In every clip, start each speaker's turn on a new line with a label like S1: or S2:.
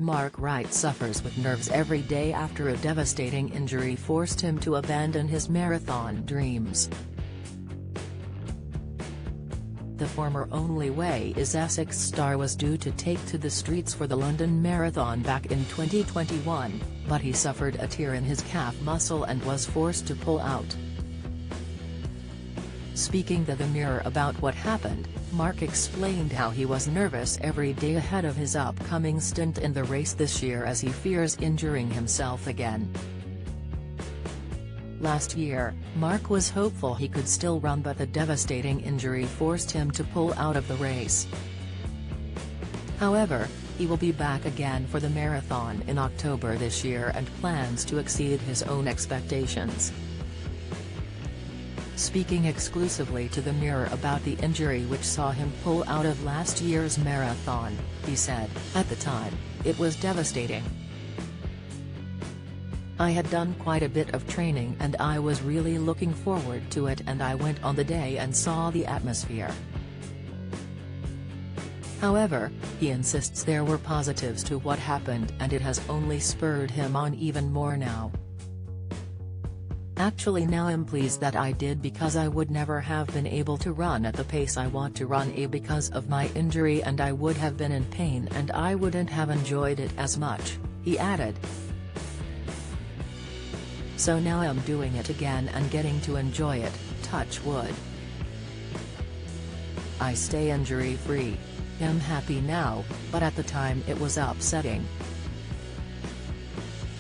S1: Wright suffers with nerves every day after a devastating injury forced him to abandon his marathon dreams. The former Only Way is Essex star was due to take to the streets for the London Marathon back in 2021, but he suffered a tear in his calf muscle and was forced to pull out. Speaking to the Mirror about what happened, Mark explained how he was nervous every day ahead of his upcoming stint in the race this year as he fears injuring himself again. Last year, Mark was hopeful he could still run, but the devastating injury forced him to pull out of the race. However, he will be back again for the marathon in October this year and plans to exceed his own expectations. Speaking exclusively to the Mirror about the injury which saw him pull out of last year's marathon, he said, "At the time, it was devastating. I had done quite a bit of training and I was really looking forward to it, and I went on the day and saw the atmosphere." However, he insists there were positives to what happened and it has only spurred him on even more now. "Actually now I'm pleased that I did, because I would never have been able to run at the pace I want to run because of my injury, and I would have been in pain and I wouldn't have enjoyed it as much," he added. "So now I'm doing it again and getting to enjoy it, touch wood. I stay injury-free. I'm happy now, but at the time it was upsetting."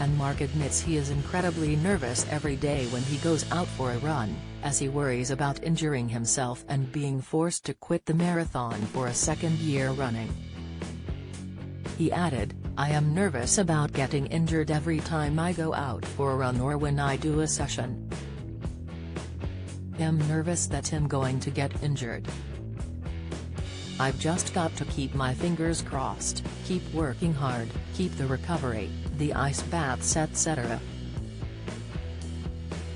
S1: And Mark admits he is incredibly nervous every day when he goes out for a run, as he worries about injuring himself and being forced to quit the marathon for a second year running. He added, "I am nervous about getting injured every time I go out for a run or when I do a session. I'm nervous that I'm going to get injured. I've just got to keep my fingers crossed, keep working hard, keep the recovery, the ice baths etc."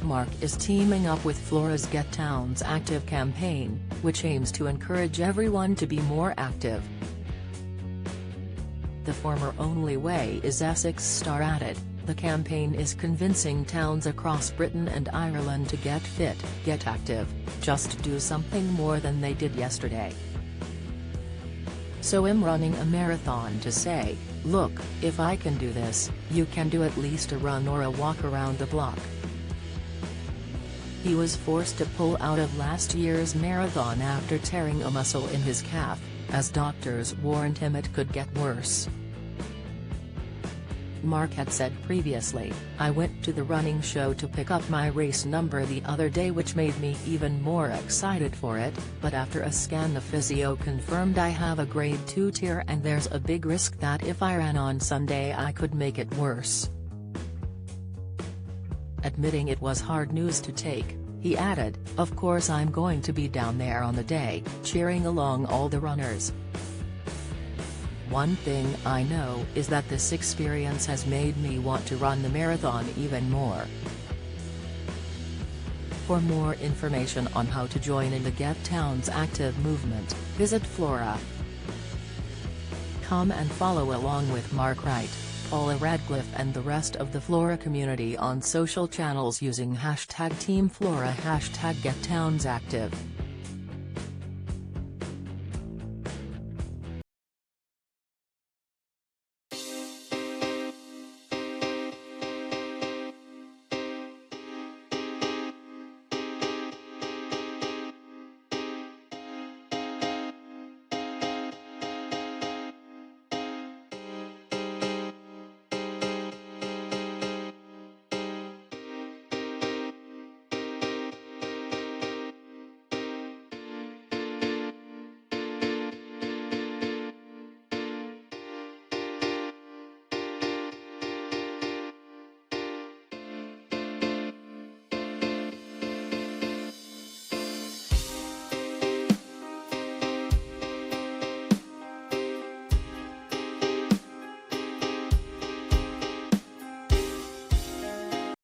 S1: Mark is teaming up with Flora's Get Towns Active campaign, which aims to encourage everyone to be more active. The former Only Way is Essex star added, "The campaign is convincing towns across Britain and Ireland to get fit, get active, just do something more than they did yesterday. So I'm running a marathon to say, look, if I can do this, you can do at least a run or a walk around the block." He was forced to pull out of last year's marathon after tearing a muscle in his calf, as doctors warned him it could get worse. Mark had said previously, "I went to the running show to pick up my race number the other day, which made me even more excited for it, but after a scan the physio confirmed I have a grade 2 tear and there's a big risk that if I ran on Sunday I could make it worse." Admitting it was hard news to take, he added, "Of course I'm going to be down there on the day, cheering along all the runners. One thing I know is that this experience has made me want to run the marathon even more." For more information on how to join in the Get Towns Active movement, visit Flora. Come and follow along with Mark Wright, Paula Radcliffe and the rest of the Flora community on social channels using #TeamFlora #GetTownsActive.